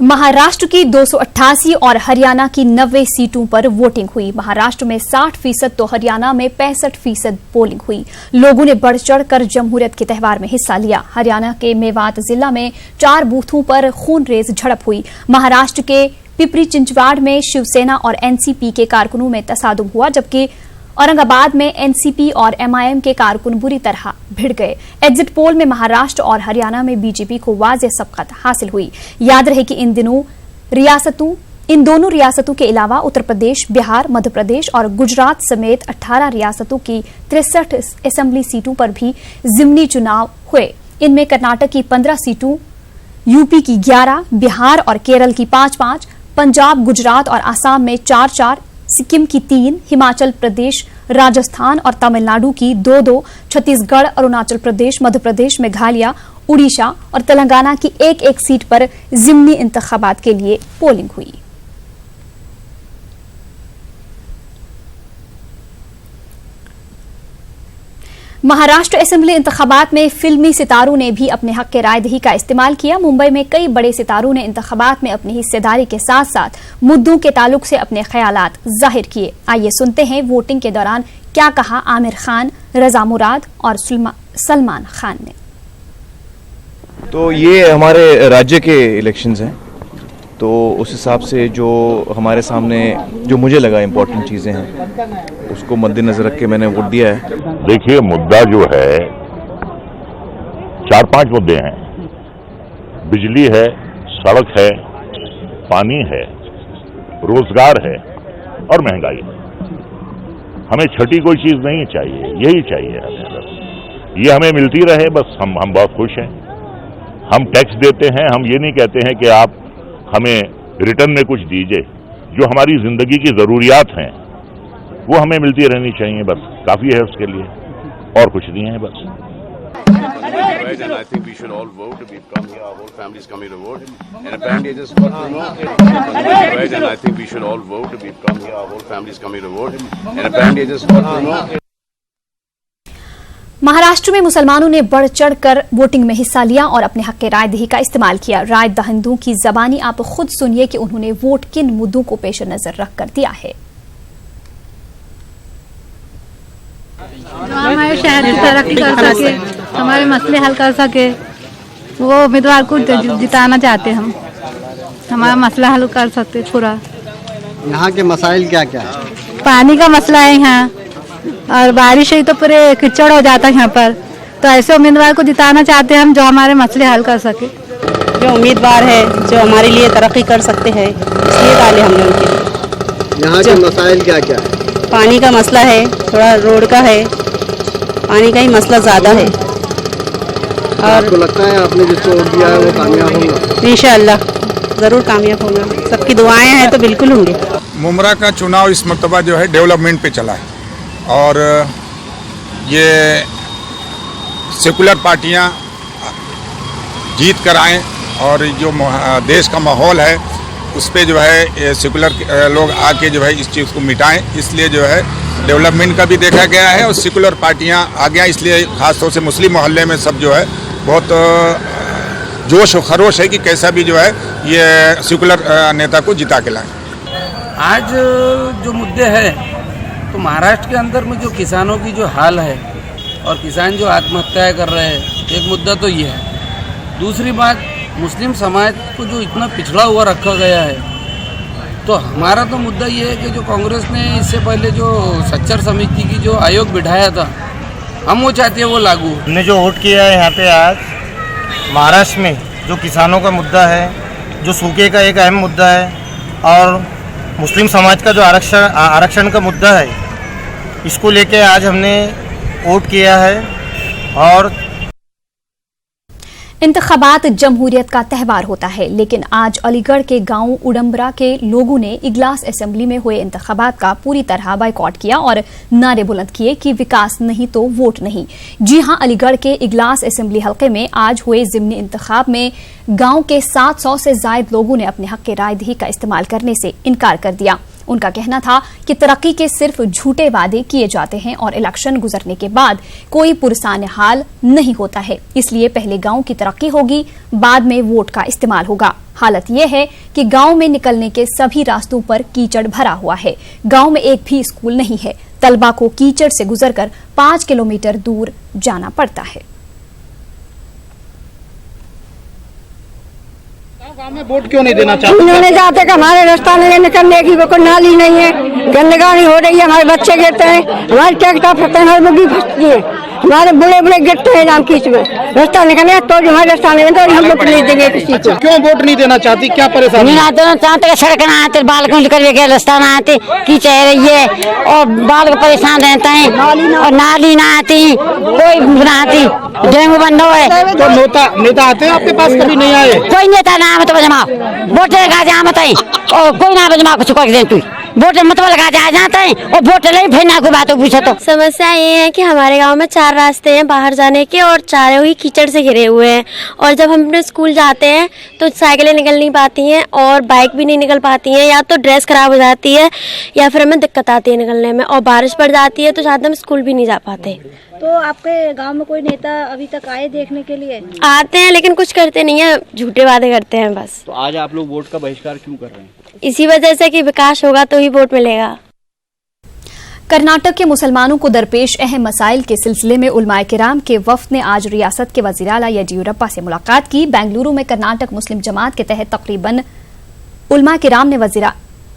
महाराष्ट्र की 288 और हरियाणा की 90 सीटों पर वोटिंग हुई। महाराष्ट्र में 60% तो हरियाणा में 65% पोलिंग हुई। लोगों ने बढ़ चढ़कर जमहूरियत के त्यौहार में हिस्सा लिया। हरियाणा के मेवात जिला में 4 बूथों पर खूनरेज झड़प हुई। महाराष्ट्र के पिपरी चिंचवाड़ में शिवसेना और एनसीपी के कारकुनों में तसादुम हुआ, जबकि औरंगाबाद में एनसीपी और एमआईएम के कारकुन बुरी तरह भिड़ गए। एग्जिट पोल में महाराष्ट्र और हरियाणा में बीजेपी को वाज़ेह सबकत हासिल हुई। याद रहे कि इन दोनों रियासतों के अलावा उत्तर प्रदेश, बिहार, मध्य प्रदेश और गुजरात समेत 18 रियासतों की 63 असेंबली सीटों पर भी ज़िमनी चुनाव हुए। इनमें कर्नाटक की 15 सीटों, यूपी की 11, बिहार और केरल की 5-5, पंजाब, गुजरात और आसाम में 4-4, सिक्किम की 3, हिमाचल प्रदेश, राजस्थान और तमिलनाडु की 2-2, छत्तीसगढ़, अरुणाचल प्रदेश, मध्य प्रदेश, मेघालय, उड़ीसा और तेलंगाना की 1-1 सीट पर ज़िमनी इंतखाबात के लिए पोलिंग हुई। महाराष्ट्र असेंबली इंतखाबात में फिल्मी सितारों ने भी अपने हक के रायदही का इस्तेमाल किया। मुंबई में कई बड़े सितारों ने इंतखाबात में अपनी हिस्सेदारी के साथ साथ मुद्दों के ताल्लुक से अपने ख्यालात जाहिर किए। आइए सुनते हैं वोटिंग के दौरान क्या कहा आमिर खान, रजा मुराद और सलमान खान ने। तो ये हमारे राज्य के इलेक्शंस हैं, तो उस हिसाब से जो हमारे सामने जो मुझे लगा इम्पोर्टेंट चीज़ें हैं उसको मद्देनजर रख के मैंने वोट दिया है। देखिए, मुद्दा जो है 4-5 मुद्दे हैं। बिजली है, सड़क है, पानी है, रोजगार है और महंगाई है। हमें छठी कोई चीज नहीं चाहिए, यही चाहिए हमें। बस ये हमें मिलती रहे, बस हम बहुत खुश हैं। हम टैक्स देते हैं, हम ये नहीं कहते हैं कि आप हमें रिटर्न में कुछ दीजिए। जो हमारी जिंदगी की जरूरियात हैं वो हमें मिलती रहनी चाहिए, बस काफी है उसके लिए, और कुछ नहीं है बस। And I think we should all vote. We've come here, our whole family is coming to vote. And apparently I just got to know. And I think we should all vote. We've come here, our whole family is coming to vote. And apparently I just got to know. Maharashtra में मुसलमानों ने बढ़ चढ़कर voting में हिस्सा लिया और अपने हक के रायदही का इस्तेमाल किया। राय दहिंदों की जबानी आप खुद सुनिए कि उन्होंने वोट किन मुद्दों को पेश नजर रखकर दिया है। जो हमारे शहर की तरक्की कर सके, हमारे मसले हल कर सके, वो उम्मीदवार को जिताना चाहते हम। हमारा मसला हल कर सकते पूरा। यहाँ के मसाइल क्या क्या है? पानी का मसला है यहाँ, और बारिश हुई तो पूरे कीचड़ हो जाता है यहाँ पर। तो ऐसे उम्मीदवार को जिताना चाहते हैं हम जो हमारे मसले हल कर सके। जो उम्मीदवार है जो हमारे लिए तरक्की कर सकते हैं, इसलिए डाले हमने उनके लिए। यहाँ के मसाइल क्या क्या है? पानी का मसला है, थोड़ा रोड का है, पानी का ही मसला ज़्यादा है। और आपको लगता है आपने जिसको वोट दिया है वो कामयाब होगा? इंशाअल्लाह ज़रूर कामयाब होगा। सबकी दुआएं हैं तो बिल्कुल होंगे। मुमरा का चुनाव इस मरतबा जो है डेवलपमेंट पे चला है, और ये सेकुलर पार्टियां जीत कर आएँ, और जो देश का माहौल है उस पे जो है सेकुलर लोग आके जो है इस चीज़ को मिटाएं। इसलिए जो है डेवलपमेंट का भी देखा गया है, और सेकुलर पार्टियां आ गया, इसलिए ख़ासतौर से मुस्लिम मोहल्ले में सब जो है बहुत जोश और खरोश है कि कैसा भी जो है ये सेकुलर नेता को जिता के लाएं। आज जो मुद्दे हैं तो महाराष्ट्र के अंदर में जो किसानों की जो हाल है और किसान जो आत्महत्याएं कर रहे हैं, एक मुद्दा तो ये है। दूसरी बात, मुस्लिम समाज को जो इतना पिछड़ा हुआ रखा गया है, तो हमारा तो मुद्दा ये है कि जो कांग्रेस ने इससे पहले जो सच्चर समिति की जो आयोग बिठाया था, हम वो चाहते हैं वो लागू। हमने जो वोट किया है यहाँ पे आज महाराष्ट्र में, जो किसानों का मुद्दा है, जो सूखे का एक अहम मुद्दा है, और मुस्लिम समाज का जो आरक्षण का मुद्दा है, इसको लेके आज हमने वोट किया है। और इंतखाबात जमहूरियत का त्यौहार होता है, लेकिन आज अलीगढ़ के गांव उडम्बरा के लोगों ने इगलास असेंबली में हुए इंतखाबात का पूरी तरह बायकॉट किया और नारे बुलंद किए कि विकास नहीं तो वोट नहीं। जी हां, अलीगढ़ के इगलास असेंबली हलके में आज हुए ज़िमनी इंतखाब में गांव के 700 से ज्यादा लोगों ने अपने हक के रायदही का इस्तेमाल करने से इनकार कर दिया। उनका कहना था कि तरक्की के सिर्फ झूठे वादे किए जाते हैं और इलेक्शन गुजरने के बाद कोई पुरसान हाल नहीं होता है। इसलिए पहले गांव की तरक्की होगी, बाद में वोट का इस्तेमाल होगा। हालत यह है कि गांव में निकलने के सभी रास्तों पर कीचड़ भरा हुआ है। गांव में एक भी स्कूल नहीं है। तलबा को कीचड़ से गुजरकर 5 किलोमीटर दूर जाना पड़ता है। गाँव में वोट क्यों नहीं देना चाहते? उन्होंने चाहते कि हमारे रास्ता नहीं निकलने की कोई नाली नहीं है, गंदगानी हो रही है, हमारे बच्चे गिरते हैं, हमारे ट्रैक्टर फंसते हैं, हमारी मुर्गी फंसती है, हमारे बड़े बड़े गिरते हैं जाम कीच में। रास्ता निकलने तो हमारे रास्ता नहीं तो हम वोट नहीं देंगे किसी को। क्यों वोट नहीं देना चाहती, क्या परेशानी? नहीं देना चाहते, सड़क ना आते, बाल को निकल गया, रास्ता ना आते, कीचड़ रही है और बाल को परेशान रहते हैं और नाली ना आती, कोई ना आती, डेंगू बंद है। तो नेता आते हैं आपके पास? कभी नहीं आए? कोई नेता ना मत बजमा वोट लगा जा मत और कोई ना बजमा कुछ कर दे तू वोट मत लगा जा जाते हैं और वोट ले फिर ना कोई बात पूछो। तो समस्या ये है कि हमारे गांव में 4 रास्ते हैं बाहर जाने के और चारों ही कीचड़ से घिरे हुए हैं और जब हम अपने स्कूल जाते हैं तो साइकिलें निकल नहीं पाती हैं और बाइक भी नहीं निकल पाती हैं, या तो ड्रेस खराब हो जाती है या फिर हमें दिक्कत आती है निकलने में, और बारिश पड़ जाती है तो साथ हम स्कूल भी नहीं जा पाते। तो आपके गांव में कोई नेता अभी तक आए देखने के लिए? आते हैं लेकिन कुछ करते नहीं है, झूठे वादे करते हैं बस। तो आज आप लोग वोट का बहिष्कार क्यों कर रहे हैं? इसी वजह से कि विकास होगा तो ही वोट मिलेगा। कर्नाटक के मुसलमानों को दरपेश अहम मसाइल के सिलसिले में उलमाए किराम के वफ्द ने आज रियासत के वजीर आला येदियुरप्पा से मुलाकात की। बेंगलुरु में कर्नाटक मुस्लिम जमात के तहत तकरीबन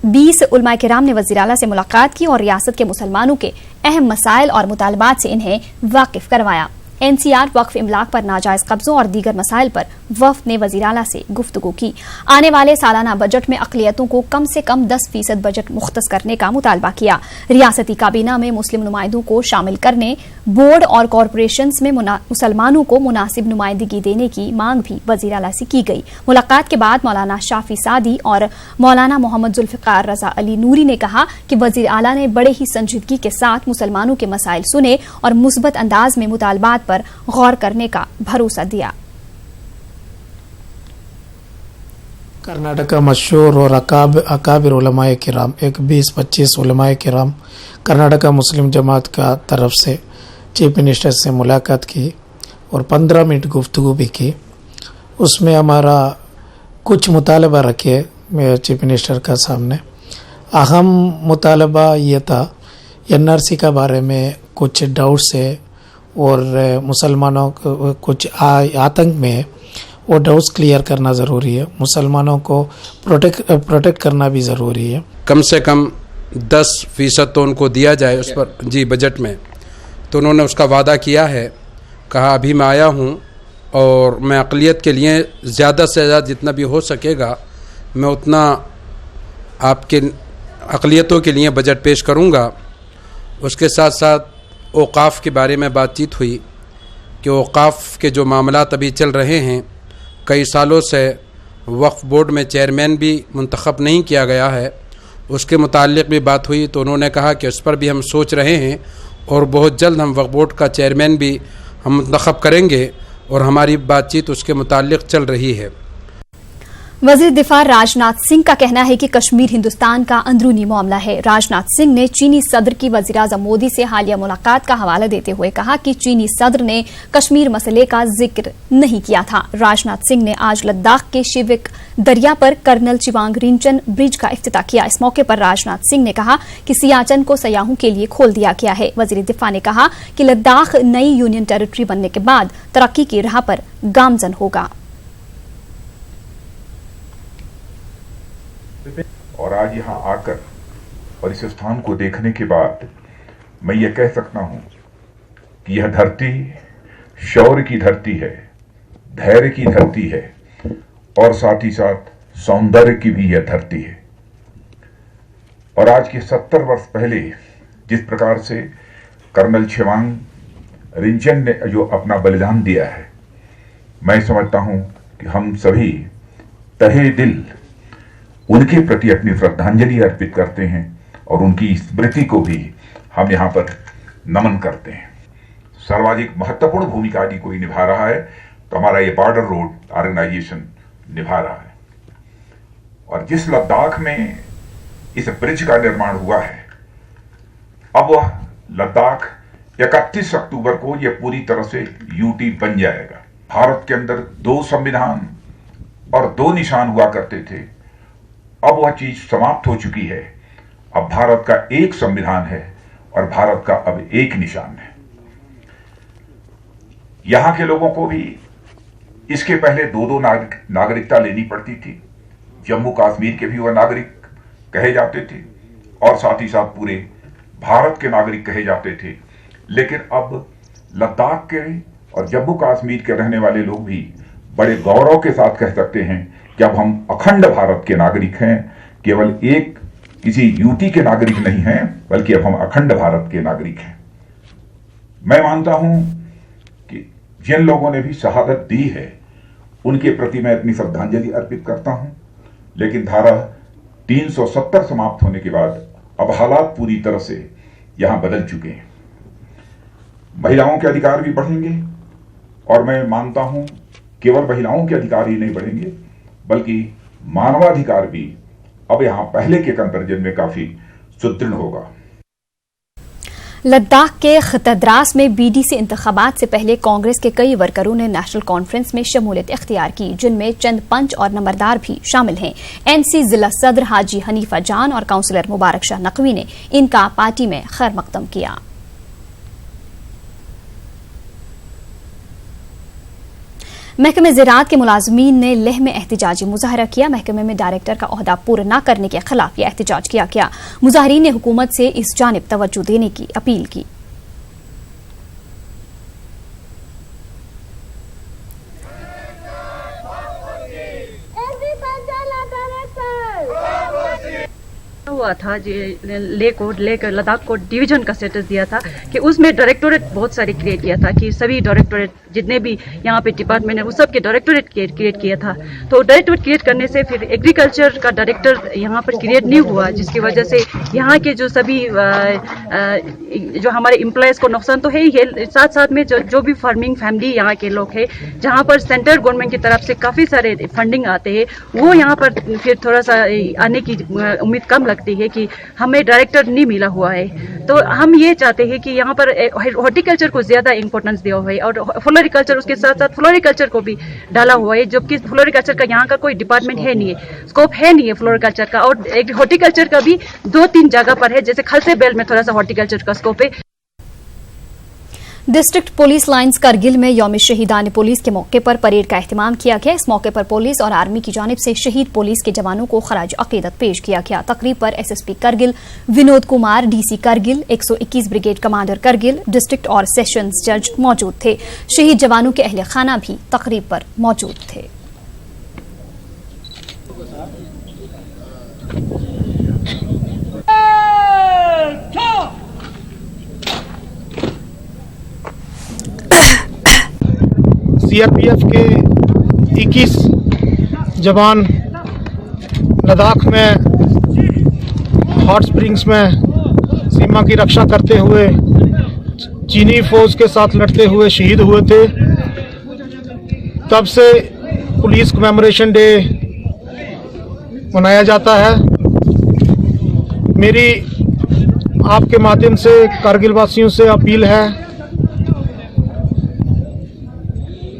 20 उलमाए किराम ने वजीर आला से मुलाकात की और रियासत के मुसलमानों के अहम मसाइल और मुतालबात से इन्हें वाकिफ करवाया। एनसीआर, वक्फ इमलाक पर नाजायज कब्जों और दीगर मसाइल पर वफ्द ने वजीर आला से गुफ्तगू की। आने वाले सालाना बजट में अक़लियतों को कम से कम 10% बजट मुख्तस करने का मुतालबा किया। रियासती काबीना में मुस्लिम नुमाइंदों को शामिल करने, बोर्ड और कॉरपोरेशंस में मुसलमानों को मुनासिब नुमाइंदगी देने की मांग भी वजीर आला से की गई। मुलाकात के बाद मौलाना शाफी सादी और मौलाना मोहम्मद जुल्फ़िकार रज़ा अली नूरी ने कहा कि वजीर आला ने बड़े ही संजीदगी के साथ मुसलमानों के मसाइल सुने और मुस्बत अंदाज में मुतालबात पर गौर करने का भरोसा दिया। कर्नाटक का मशहूर और अकाबिर उलमाए किराम, एक 20-25 उलमाए किराम कर्नाटक मुस्लिम जमात का तरफ से चीफ मिनिस्टर से मुलाकात की और 15 मिनट गुफ्तगू भी की। उसमें हमारा कुछ मुतालबा रखे चीफ मिनिस्टर का सामने। अहम मुतालबा ये था एनआरसी का बारे में कुछ डाउट्स है और मुसलमानों को कुछ आतंक में वो डाउट्स क्लियर करना ज़रूरी है। मुसलमानों को प्रोटेक्ट करना भी ज़रूरी है। कम से कम 10% तो उनको दिया जाए उस पर जी बजट में। तो उन्होंने उसका वादा किया है, कहा अभी मैं आया हूँ और मैं अक़लियत के लिए ज़्यादा से ज़्यादा जितना भी हो सकेगा मैं उतना आपके अक़लियतों के लिए बजट पेश करूँगा। उसके साथ साथ औक़ाफ़ के बारे में बातचीत हुई कि औक़ाफ़ के जो मामलात अभी चल रहे हैं, कई सालों से वक्फ बोर्ड में चेयरमैन भी मुंतखब नहीं किया गया है, उसके मुताल्लिक़ भी बात हुई। तो उन्होंने कहा कि उस पर भी हम सोच रहे हैं और बहुत जल्द हम वक्फ बोर्ड का चेयरमैन भी हम मुंतखब करेंगे और हमारी बातचीत उसके मुताल्लिक़ चल रही है। वज़ीर दिफा राजनाथ सिंह का कहना है कि कश्मीर हिंदुस्तान का अंदरूनी मामला है। राजनाथ सिंह ने चीनी सदर की वज़ीर-ए-आज़म मोदी से हालिया मुलाकात का हवाला देते हुए कहा कि चीनी सदर ने कश्मीर मसले का जिक्र नहीं किया था। राजनाथ सिंह ने आज लद्दाख के शिविक दरिया पर कर्नल चिवांग रिंचन ब्रिज का इफ्तिताह किया। इस मौके पर राजनाथ सिंह ने कहा कि सियाचन को सयाहों के लिए खोल दिया गया है। वज़ीर दिफा ने कहा कि लद्दाख नई यूनियन टेरिटरी बनने के बाद तरक्की की राह पर गामजन होगा। और आज यहाँ आकर और इस स्थान को देखने के बाद मैं ये कह सकता हूँ कि यह धरती शौर्य की धरती है, धैर्य की धरती है और साथ ही साथ सौंदर्य की भी यह धरती है। और आज के 70 वर्ष पहले जिस प्रकार से कर्नल चिवांग रिंचन ने जो अपना बलिदान दिया है, मैं समझता हूँ कि हम सभी तहे दिल उनके प्रति अपनी श्रद्धांजलि अर्पित करते हैं और उनकी स्मृति को भी हम यहाँ पर नमन करते हैं। सर्वाधिक महत्वपूर्ण भूमिका यदि कोई निभा रहा है तो हमारा ये बॉर्डर रोड ऑर्गेनाइजेशन निभा रहा है। और जिस लद्दाख में इस ब्रिज का निर्माण हुआ है। अब वह लद्दाख 31 अक्टूबर को यह पूरी तरह से यूटी बन जाएगा। भारत के अंदर 2 संविधान और 2 निशान हुआ करते थे, अब वह चीज समाप्त हो चुकी है। अब भारत का एक संविधान है और भारत का अब एक निशान है। यहां के लोगों को भी इसके पहले 2-2 नागरिकता लेनी पड़ती थी। जम्मू कश्मीर के भी वह नागरिक कहे जाते थे और साथ ही साथ पूरे भारत के नागरिक कहे जाते थे। लेकिन अब लद्दाख के और जम्मू कश्मीर के रहने वाले लोग भी बड़े गौरव के साथ कह सकते हैं कि अब हम अखंड भारत के नागरिक हैं, केवल एक किसी यूटी के नागरिक नहीं हैं, बल्कि अब हम अखंड भारत के नागरिक हैं। मैं मानता हूं कि जिन लोगों ने भी शहादत दी है उनके प्रति मैं अपनी श्रद्धांजलि अर्पित करता हूं। लेकिन धारा 370 समाप्त होने के बाद अब हालात पूरी तरह से यहां बदल चुके हैं। महिलाओं के अधिकार भी बढ़ेंगे और मैं मानता हूं केवल महिलाओं के अधिकार ही नहीं बढ़ेंगे, बल्कि मानवाधिकार भी अब यहां पहले के कंपैरिजन में काफी सुदृढ़ होगा। लद्दाख के खतद्रास में बीडीसी इंतखाबात से पहले कांग्रेस के कई वर्करों ने नेशनल कॉन्फ्रेंस में शमूलियत इख्तियार की, जिनमें चंद पंच और नंबरदार भी शामिल हैं। एनसी जिला सदर हाजी हनीफा जान और काउंसलर मुबारक शाह नकवी ने इनका पार्टी में खैर मकदम किया। महकमे ज़राअत के मुलाजमीन ने लेह में एहतिजाजी मुजाहरा किया। महकमे में डायरेक्टर का ओहदा पूरा न करने के खिलाफ यह एहतिजाज किया गया। मुजाहिरीन ने हुकूमत से इस जानिब तवज्जो देने की अपील की। हुआ था लेकर लद्दाख को डिवीजन का स्टेटस दिया था कि उसमें डायरेक्टोरेट बहुत सारे क्रिएट किया था कि सभी डायरेक्टोरेट जितने भी यहाँ पे डिपार्टमेंट है वो सब के डायरेक्टोरेट क्रिएट किया था। तो डायरेक्टोरेट क्रिएट करने से फिर एग्रीकल्चर का डायरेक्टर यहाँ पर क्रिएट नहीं हुआ, जिसकी वजह से यहाँ के जो सभी जो हमारे एम्प्लॉयज़ को नुकसान तो है ही है, साथ साथ में जो भी फार्मिंग फैमिली यहाँ के लोग हैं, जहाँ पर सेंट्रल गवर्नमेंट की तरफ से काफ़ी सारे फंडिंग आते हैं, वो यहाँ पर फिर थोड़ा सा आने की उम्मीद कम लगती है कि हमें डायरेक्टर नहीं मिला हुआ है। तो हम ये चाहते हैं कि यहाँ पर हॉर्टिकल्चर को ज़्यादा इंपॉर्टेंस दिया हुआ है और फ्लोरिकल्चर उसके साथ साथ फ्लोरिकल्चर को भी डाला हुआ है, जबकि फ्लोरिकल्चर का यहाँ का कोई डिपार्टमेंट है नहीं है, स्कोप है नहीं है फ्लोरिकल्चर का। और हॉर्टिकल्चर का भी 2-3 जगह पर है, जैसे खलसे बेल में थोड़ा सा हॉर्टिकल्चर का स्कोप है। डिस्ट्रिक्ट पुलिस लाइंस करगिल में यौम शहीदान पुलिस के मौके पर परेड का एहतमाम किया गया। इस मौके पर पुलिस और आर्मी की जानिब से शहीद पुलिस के जवानों को खराज अकीदत पेश किया गया। तकरीब पर SSP Kargil Vinod Kumar, DC Kargil, 121 brigade commander Kargil, district और सेशंस जज मौजूद थे। शहीद जवानों के अहले खाना भी तकरीब पर मौजूद थे। सीआरपीएफ के 21 जवान लद्दाख में हॉट स्प्रिंग्स में सीमा की रक्षा करते हुए चीनी फौज के साथ लड़ते हुए शहीद हुए थे। तब से पुलिस कमेमोरेशन डे मनाया जाता है। मेरी आपके माध्यम से कारगिल वासियों से अपील है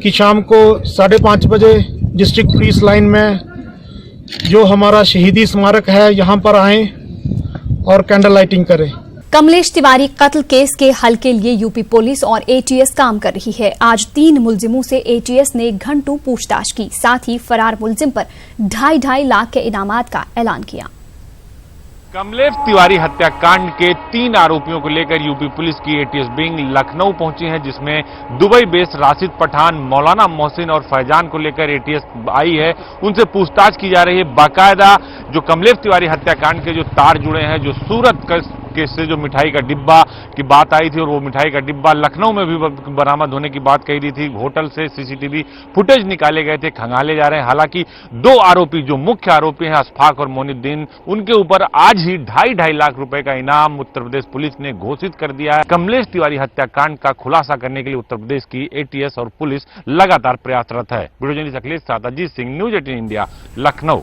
कि शाम को 5:30 बजे डिस्ट्रिक्ट पुलिस लाइन में जो हमारा शहीदी स्मारक है यहाँ पर आएं और कैंडल लाइटिंग करें। कमलेश तिवारी कत्ल केस के हल के लिए यूपी पुलिस और एटीएस काम कर रही है। आज 3 मुलजिमों से एटीएस ने घंटों पूछताछ की, साथ ही फरार मुलजिम पर 2.5 लाख के इनामात का ऐलान किया। कमलेश तिवारी हत्याकांड के 3 आरोपियों को लेकर यूपी पुलिस की एटीएस विंग लखनऊ पहुंची है, जिसमें दुबई बेस्ड राशिद पठान, मौलाना मोहसिन और फैजान को लेकर एटीएस आई है। उनसे पूछताछ की जा रही है। बाकायदा जो कमलेश तिवारी हत्याकांड के जो तार जुड़े हैं, जो सूरत केस से जो मिठाई का डिब्बा की बात आई थी और वो मिठाई का डिब्बा लखनऊ में भी बरामद होने की बात कही थी। होटल से सीसीटीवी फुटेज निकाले गए थे, खंगाले जा रहे हैं। हालांकि 2 आरोपी जो मुख्य आरोपी हैं अशफाक और मोनिद्दीन, उनके ऊपर आज ही 2.5 लाख रुपए का इनाम उत्तर प्रदेश पुलिस ने घोषित कर दिया है। कमलेश तिवारी हत्याकांड का खुलासा करने के लिए उत्तर प्रदेश की एटीएस और पुलिस लगातार प्रयासरत है। ब्यूरो जर्नलिस्ट अखिलेश साथ अजीत सिंह, न्यूज 18 इंडिया, लखनऊ।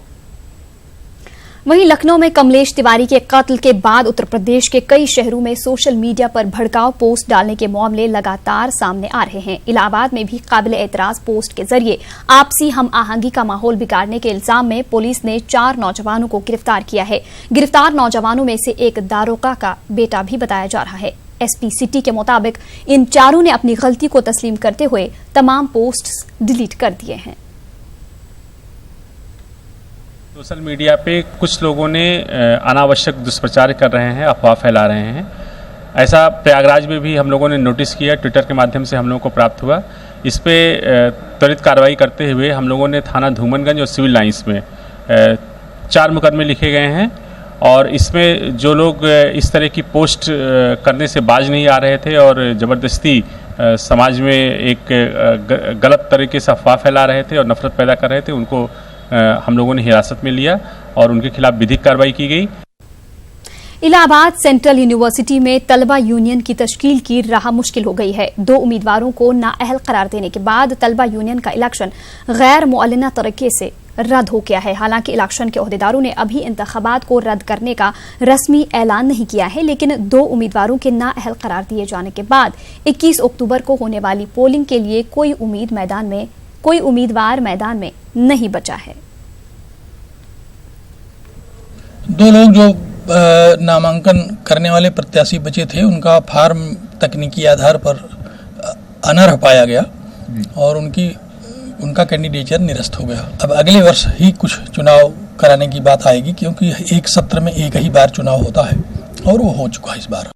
वहीं लखनऊ में कमलेश तिवारी के कत्ल के बाद उत्तर प्रदेश के कई शहरों में सोशल मीडिया पर भड़काऊ पोस्ट डालने के मामले लगातार सामने आ रहे हैं। इलाहाबाद में भी काबिले एतराज पोस्ट के जरिए आपसी हम आहंगी का माहौल बिगाड़ने के इल्जाम में पुलिस ने 4 नौजवानों को गिरफ्तार किया है। गिरफ्तार नौजवानों में से एक दारोगा का बेटा भी बताया जा रहा है। एसपी सिटी के मुताबिक इन चारों ने अपनी गलती को तस्लीम करते हुए तमाम पोस्ट्स डिलीट कर दिए हैं। सोशल मीडिया पे कुछ लोगों ने अनावश्यक दुष्प्रचार कर रहे हैं, अफवाह फैला रहे हैं। ऐसा प्रयागराज में भी हम लोगों ने नोटिस किया, ट्विटर के माध्यम से हम लोगों को प्राप्त हुआ। इस पे त्वरित कार्रवाई करते हुए हम लोगों ने थाना धूमनगंज और सिविल लाइंस में 4 मुकदमे लिखे गए हैं और इसमें जो लोग इस तरह की पोस्ट करने से बाज नहीं आ रहे थे और ज़बरदस्ती समाज में एक गलत तरीके से अफवाह फैला रहे थे और नफरत पैदा कर रहे थे, उनको हम लोगों ने हिरासत में लिया और उनके खिलाफ विधिक कार्रवाई की गई। इलाहाबाद सेंट्रल यूनिवर्सिटी में तलबा यूनियन की तश्कील की राह मुश्किल हो गई है। 2 उम्मीदवारों को नाअहल करार देने के बाद तलबा यूनियन का इलेक्शन गैर मुअल्लना तरीके से रद्द हो गया है। हालांकि इलेक्शन के ओहदेदारों ने अभी इंतखाबात को रद्द करने का रस्मी ऐलान नहीं किया है, लेकिन 2 उम्मीदवारों के नाअहल करार दिए जाने के बाद 21 अक्टूबर को होने वाली पोलिंग के लिए कोई उम्मीदवार मैदान में नहीं बचा है। 2 लोग जो नामांकन करने वाले प्रत्याशी बचे थे, उनका फार्म तकनीकी आधार पर अनर्ह पाया गया और उनका कैंडिडेचर निरस्त हो गया। अब अगले वर्ष ही कुछ चुनाव कराने की बात आएगी, क्योंकि एक सत्र में एक ही बार चुनाव होता है और वो हो चुका है इस बार।